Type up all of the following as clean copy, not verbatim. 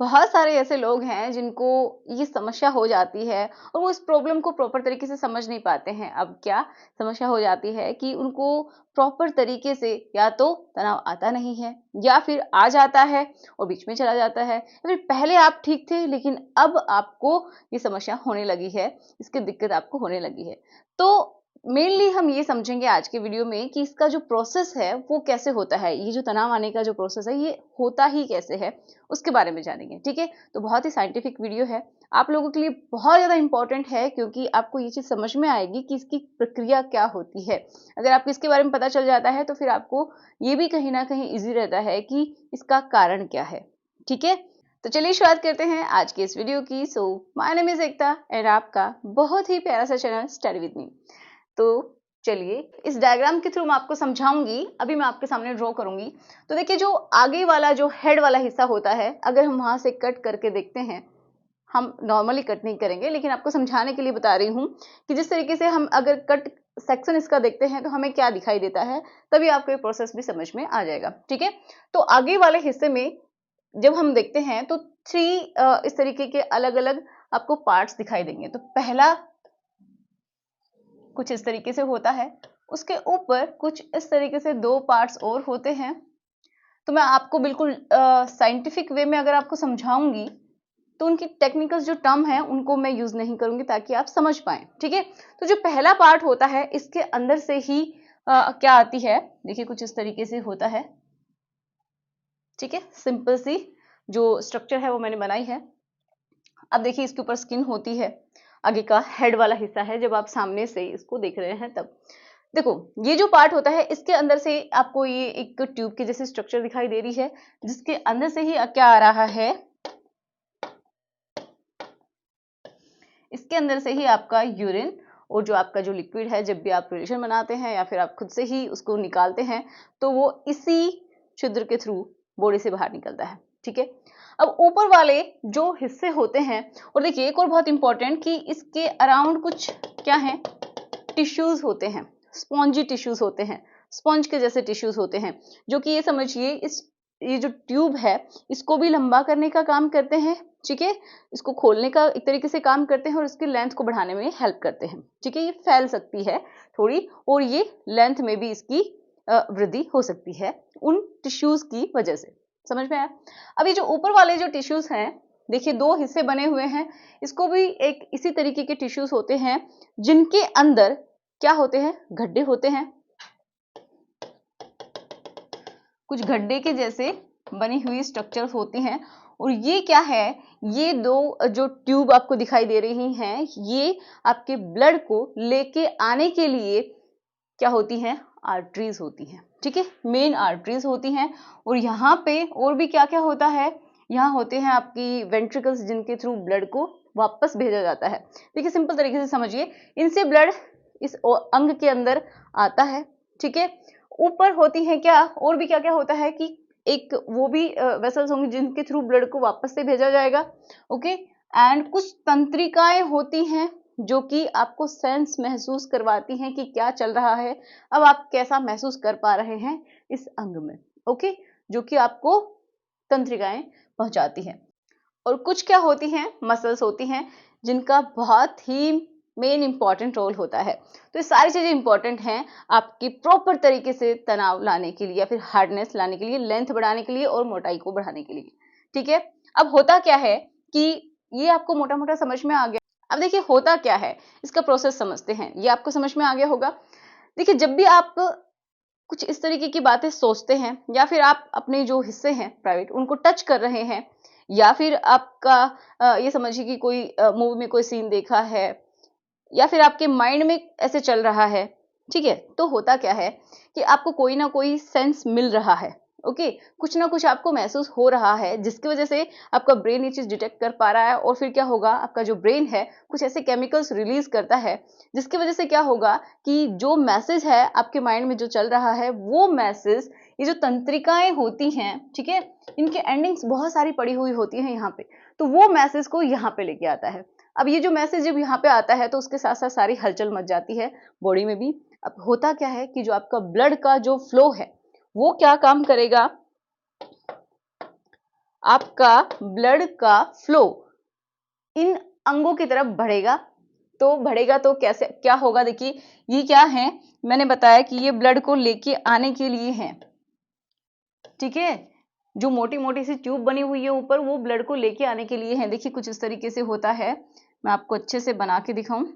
बहुत सारे ऐसे लोग हैं जिनको ये समस्या हो जाती है और वो इस प्रॉब्लम को प्रॉपर तरीके से समझ नहीं पाते हैं। अब क्या समस्या हो जाती है कि उनको प्रॉपर तरीके से या तो तनाव आता नहीं है या फिर आ जाता है और बीच में चला जाता है, या फिर पहले आप ठीक थे लेकिन अब आपको ये समस्या होने लगी है, इसकी दिक्कत आपको होने लगी है। तो मेनली हम ये समझेंगे आज के वीडियो में कि इसका जो प्रोसेस है वो कैसे होता है, ये जो तनाव आने का जो प्रोसेस है ये होता ही कैसे है, उसके बारे में जानेंगे। ठीक है, तो बहुत ही साइंटिफिक वीडियो है, आप लोगों के लिए बहुत ज़्यादा इंपॉर्टेंट है क्योंकि आपको ये चीज़ समझ में आएगी कि इसकी प्रक्रिया क्या होती है। अगर आपको इसके बारे में पता चल जाता है तो फिर आपको ये भी कहीं ना कहीं ईजी रहता है कि इसका कारण क्या है। ठीक है, तो चलिए शुरुआत करते हैं आज के इस वीडियो की। So my name is Ekta and आपका बहुत ही प्यारा सा चैनल स्टडी विद मी। तो चलिए इस डायग्राम के थ्रू मैं आपको समझाऊंगी। अभी मैं आपके सामने ड्रॉ करूंगी। तो देखिए जो आगे वाला जो हेड वाला हिस्सा होता है, अगर हम वहां से कट करके देखते हैं, हम नॉर्मली कट नहीं करेंगे लेकिन आपको समझाने के लिए बता रही हूँ कि जिस तरीके से हम अगर कट सेक्शन इसका देखते हैं तो हमें क्या दिखाई देता है, तभी आपको ये प्रोसेस भी समझ में आ जाएगा। ठीक है, तो आगे वाले हिस्से में जब हम देखते हैं तो थ्री इस तरीके के अलग अलग आपको पार्ट्स दिखाई देंगे। तो पहला कुछ इस तरीके से होता है, उसके ऊपर कुछ इस तरीके से दो पार्ट्स और होते हैं। तो मैं आपको बिल्कुल साइंटिफिक वे में अगर आपको समझाऊंगी तो उनकी टेक्निकल जो टर्म है उनको मैं यूज नहीं करूंगी ताकि आप समझ पाए। ठीक है, तो जो पहला पार्ट होता है इसके अंदर से ही क्या आती है, देखिए कुछ इस तरीके से होता है। ठीक है, सिंपल सी जो स्ट्रक्चर है वो मैंने बनाई है। अब देखिए इसके ऊपर स्किन होती है, आगे का हेड वाला हिस्सा है। जब आप सामने से इसको देख रहे हैं तब देखो ये जो पार्ट होता है इसके अंदर से आपको ये एक ट्यूब की जैसी स्ट्रक्चर दिखाई दे रही है, जिसके अंदर से ही क्या आ रहा है, इसके अंदर से ही आपका यूरिन और जो आपका जो लिक्विड है, जब भी आप रिलेशन बनाते हैं या फिर आप खुद से ही उसको निकालते हैं तो वो इसी छिद्र के थ्रू बॉडी से बाहर निकलता है। ठीक है, अब ऊपर वाले जो हिस्से होते हैं, और देखिए एक और बहुत इंपॉर्टेंट कि इसके अराउंड कुछ क्या है, टिश्यूज होते हैं, स्पॉन्जी टिश्यूज होते हैं, स्पंज के जैसे टिश्यूज होते हैं, जो कि ये समझिए ये जो ट्यूब है इसको भी लंबा करने का काम करते हैं। ठीक है, इसको खोलने का एक तरीके से काम करते हैं और इसकी लेंथ को बढ़ाने में हेल्प करते हैं। ठीक है, ये फैल सकती है थोड़ी और ये लेंथ में भी इसकी वृद्धि हो सकती है उन टिश्यूज की वजह से। समझ में आया? अभी जो ऊपर वाले जो टिश्यूज हैं, देखिए दो हिस्से बने हुए हैं, इसको भी एक इसी तरीके के टिश्यूज होते हैं जिनके अंदर क्या होते हैं, गड्ढे होते हैं, कुछ गड्ढे के जैसे बनी हुई स्ट्रक्चर्स होती हैं। और ये क्या है, ये दो जो ट्यूब आपको दिखाई दे रही हैं, ये आपके ब्लड को लेके आने के लिए क्या होती हैं, आर्टरीज होती हैं। ठीक है, मेन आर्टरीज होती हैं। और यहाँ पे और भी क्या क्या होता है, यहाँ होते हैं आपकी वेंट्रिकल्स जिनके थ्रू ब्लड को वापस भेजा जाता है। देखिए सिंपल तरीके से समझिए, इनसे ब्लड इस अंग के अंदर आता है। ठीक है, ऊपर होती है क्या, और भी क्या क्या होता है कि एक वो भी वेसल्स होंगे जिनके थ्रू ब्लड को वापस से भेजा जाएगा। ओके, एंड कुछ तंत्रिकाएं होती हैं जो कि आपको सेंस महसूस करवाती हैं कि क्या चल रहा है, अब आप कैसा महसूस कर पा रहे हैं इस अंग में। ओके, जो कि आपको तंत्रिकाएं पहुंचाती हैं। और कुछ क्या होती हैं, मसल्स होती हैं जिनका बहुत ही मेन इंपॉर्टेंट रोल होता है। तो ये सारी चीजें इंपॉर्टेंट हैं आपकी प्रॉपर तरीके से तनाव लाने के लिए या फिर हार्डनेस लाने के लिए, लेंथ बढ़ाने के लिए और मोटाई को बढ़ाने के लिए। ठीक है, अब होता क्या है कि ये आपको मोटा मोटा समझ में आ गया। अब देखिए होता क्या है, इसका प्रोसेस समझते हैं, ये आपको समझ में आ गया होगा। देखिए जब भी आप कुछ इस तरीके की बातें सोचते हैं या फिर आप अपने जो हिस्से हैं प्राइवेट उनको टच कर रहे हैं, या फिर आपका ये समझिए कि कोई मूवी में कोई सीन देखा है या फिर आपके माइंड में ऐसे चल रहा है। ठीक है, तो होता क्या है कि आपको कोई ना कोई सेंस मिल रहा है। ओके, कुछ ना कुछ आपको महसूस हो रहा है जिसकी वजह से आपका ब्रेन ये चीज डिटेक्ट कर पा रहा है। और फिर क्या होगा, आपका जो ब्रेन है कुछ ऐसे केमिकल्स रिलीज करता है जिसकी वजह से क्या होगा कि जो मैसेज है आपके माइंड में जो चल रहा है वो मैसेज, ये जो तंत्रिकाएं होती हैं, ठीक है, इनके एंडिंग्स बहुत सारी पड़ी हुई होती हैं यहाँ पे, तो वो मैसेज को यहाँ पे लेके आता है। अब ये जो मैसेज जब यहाँ पे आता है तो उसके साथ साथ सारी हलचल मच जाती है बॉडी में भी। अब होता क्या है कि जो आपका ब्लड का जो फ्लो है वो क्या काम करेगा, आपका ब्लड का फ्लो इन अंगों की तरफ बढ़ेगा। तो कैसे क्या होगा, देखिए ये क्या है, मैंने बताया कि ये ब्लड को लेके आने के लिए है, ठीक है। जो मोटी मोटी सी ट्यूब बनी हुई है ऊपर, वो ब्लड को लेके आने के लिए है। देखिए कुछ इस तरीके से होता है, मैं आपको अच्छे से बना के दिखाऊं।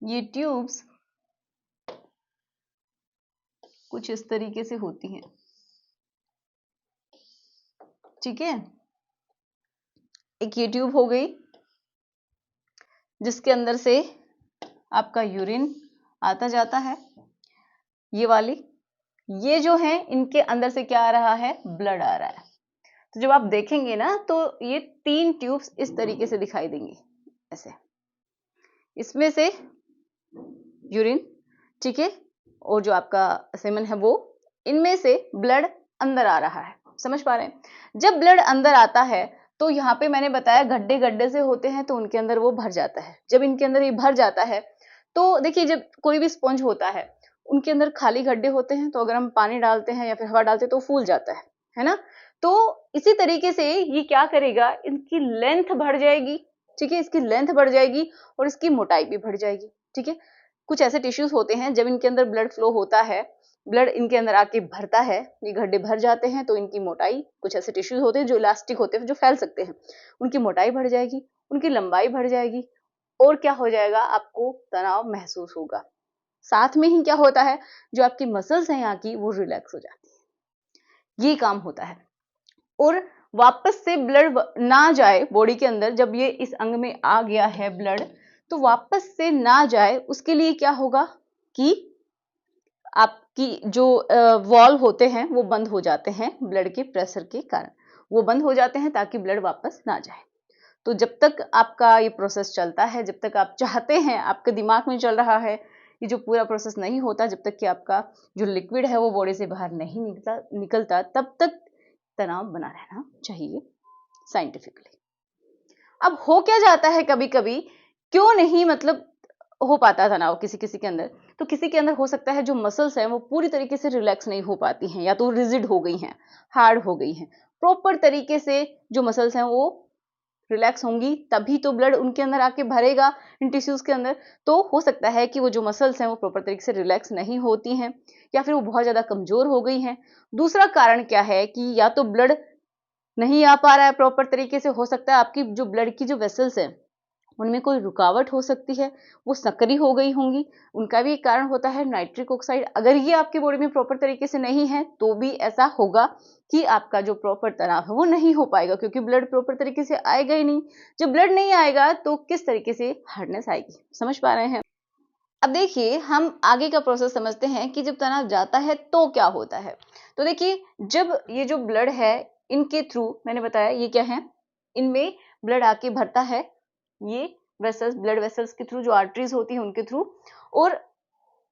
ये ट्यूब्स कुछ इस तरीके से होती हैं, ठीक है। एक ये ट्यूब हो गई जिसके अंदर से आपका यूरिन आता जाता है, ये वाली। ये जो है इनके अंदर से क्या आ रहा है, ब्लड आ रहा है। तो जब आप देखेंगे ना तो ये 3 ट्यूब्स इस तरीके से दिखाई देंगी, ऐसे। इसमें से यूरिन, ठीक है, और जो आपका सेमन है वो, इनमें से ब्लड अंदर आ रहा है, समझ पा रहे हैं। जब ब्लड अंदर आता है तो यहाँ पे मैंने बताया गड्ढे गड्ढे से होते हैं, तो उनके अंदर वो भर जाता है। जब इनके अंदर ये भर जाता है तो देखिए, जब कोई भी स्पंज होता है उनके अंदर खाली गड्ढे होते हैं, तो अगर हम पानी डालते हैं या फिर हवा डालते हैं तो फूल जाता है ना। तो इसी तरीके से ये क्या करेगा, इनकी लेंथ बढ़ जाएगी, ठीक है, इसकी लेंथ बढ़ जाएगी और इसकी मोटाई भी बढ़ जाएगी, ठीक है। कुछ ऐसे टिश्यूज होते हैं जब इनके अंदर ब्लड फ्लो होता है, ब्लड इनके अंदर आके भरता है, ये गड्ढे भर जाते हैं, तो इनकी मोटाई, कुछ ऐसे टिश्यूज होते हैं जो इलास्टिक होते हैं, जो फैल सकते हैं, उनकी मोटाई बढ़ जाएगी, उनकी लंबाई बढ़ जाएगी, और क्या हो जाएगा, आपको तनाव महसूस होगा। साथ में ही क्या होता है, जो आपकी मसल्स हैं यहाँ की, वो रिलैक्स हो जाती है, ये काम होता है। और वापस से ब्लड ना जाए बॉडी के अंदर, जब ये इस अंग में आ गया है ब्लड, तो वापस से ना जाए उसके लिए क्या होगा कि आपकी जो वॉल होते हैं वो बंद हो जाते हैं, ब्लड के प्रेशर के कारण वो बंद हो जाते हैं, ताकि ब्लड वापस ना जाए। तो जब तक आपका ये प्रोसेस चलता है, जब तक आप चाहते हैं, आपके दिमाग में चल रहा है, ये जो पूरा प्रोसेस नहीं होता, जब तक कि आपका जो लिक्विड है वो बॉडी से बाहर नहीं निकलता, तब तक तनाव बना रहना चाहिए साइंटिफिकली। अब हो क्या जाता है, कभी कभी क्यों नहीं मतलब हो पाता तनाव किसी किसी के अंदर, तो किसी के अंदर हो सकता है जो मसल्स हैं वो पूरी तरीके से रिलैक्स नहीं हो पाती हैं, या तो रिजिड हो गई हैं, हार्ड हो गई हैं। प्रॉपर तरीके से जो मसल्स हैं वो रिलैक्स होंगी, तभी तो ब्लड उनके अंदर आके भरेगा, इन टिश्यूज के अंदर। तो हो सकता है कि वो जो मसल्स हैं वो प्रॉपर तरीके से रिलैक्स नहीं होती हैं, या फिर वो बहुत ज्यादा कमजोर हो गई हैं। दूसरा कारण क्या है कि या तो ब्लड नहीं आ पा रहा है प्रॉपर तरीके से, हो सकता है आपकी जो ब्लड की जो वेसल्स है उनमें कोई रुकावट हो सकती है, वो सकरी हो गई होंगी, उनका भी एक कारण होता है नाइट्रिक ऑक्साइड। अगर ये आपकी बॉडी में प्रॉपर तरीके से नहीं है तो भी ऐसा होगा कि आपका जो प्रॉपर तनाव है वो नहीं हो पाएगा, क्योंकि ब्लड प्रॉपर तरीके से आएगा ही नहीं। जब ब्लड नहीं आएगा तो किस तरीके से हार्डनेस आएगी, समझ पा रहे हैं। अब देखिए हम आगे का प्रोसेस समझते हैं कि जब तनाव जाता है तो क्या होता है। तो देखिए, जब ये जो ब्लड है, इनके थ्रू, मैंने बताया ये क्या है, इनमें ब्लड आके भरता है, ये वेसल्स, ब्लड वेसल्स के थ्रू, जो आर्टरीज होती हैं उनके थ्रू, और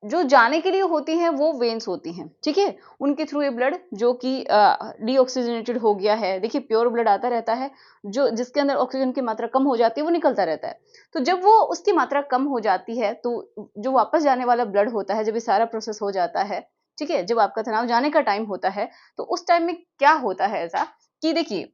जो जाने के लिए होती हैं वो वेन्स होती हैं, ठीक है। उनके थ्रू ये ब्लड जो कि डीऑक्सीजनेटेड हो गया है, देखिए प्योर ब्लड आता रहता है, जो जिसके अंदर ऑक्सीजन की मात्रा कम हो जाती है वो निकलता रहता है। तो जब वो उसकी मात्रा कम हो जाती है तो जो वापस जाने वाला ब्लड होता है, जब ये सारा प्रोसेस हो जाता है, ठीक है, जब आपका तनाव जाने का टाइम होता है, तो उस टाइम में क्या होता है ऐसा कि देखिए,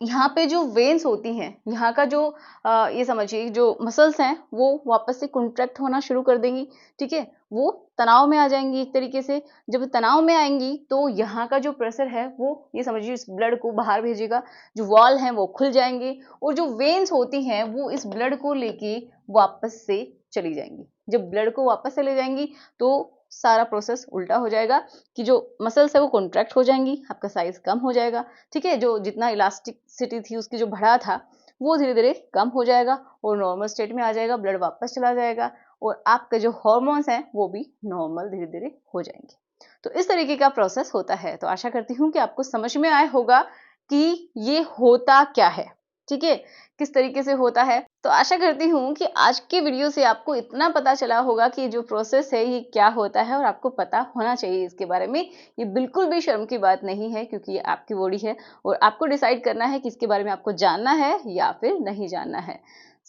यहाँ पे जो वेन्स होती हैं, यहाँ का जो ये समझिए जो मसल्स हैं वो वापस से कॉन्ट्रैक्ट होना शुरू कर देंगी, ठीक है, वो तनाव में आ जाएंगी एक तरीके से। जब तनाव में आएंगी तो यहाँ का जो प्रेशर है वो, ये समझिए, इस ब्लड को बाहर भेजेगा, जो वॉल है वो खुल जाएंगे, और जो वेन्स होती हैं वो इस ब्लड को लेके वापस से चली जाएंगी। जब ब्लड को वापस चले जाएंगी तो सारा प्रोसेस उल्टा हो जाएगा, कि जो मसल्स है वो कॉन्ट्रैक्ट हो जाएंगी, आपका साइज कम हो जाएगा, ठीक है, जो जितना इलास्टिसिटी थी उसकी जो बढ़ा था वो धीरे धीरे कम हो जाएगा और नॉर्मल स्टेट में आ जाएगा, ब्लड वापस चला जाएगा, और आपके जो हार्मोन्स हैं वो भी नॉर्मल धीरे धीरे हो जाएंगे। तो इस तरीके का प्रोसेस होता है। तो आशा करती हूँ कि आपको समझ में आया होगा कि ये होता क्या है, ठीक है, किस तरीके से होता है। तो आशा करती हूँ कि आज के वीडियो से आपको इतना पता चला होगा कि जो प्रोसेस है ये क्या होता है, और आपको पता होना चाहिए इसके बारे में। ये बिल्कुल भी शर्म की बात नहीं है, क्योंकि ये आपकी बॉडी है और आपको डिसाइड करना है कि इसके बारे में आपको जानना है या फिर नहीं जानना है।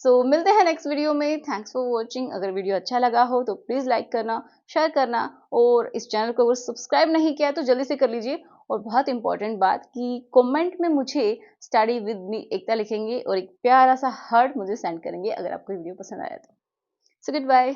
सो मिलते हैं नेक्स्ट वीडियो में। Thanks for watching. अगर वीडियो अच्छा लगा हो तो प्लीज़ लाइक करना, शेयर करना, और इस चैनल को अगर सब्सक्राइब नहीं किया है तो जल्दी से कर लीजिए और बहुत इंपॉर्टेंट बात कि कमेंट में मुझे स्टडी विद मी एकता लिखेंगे और एक प्यारा सा हार्ट मुझे सेंड करेंगे अगर आपको वीडियो पसंद आया तो। So good bye.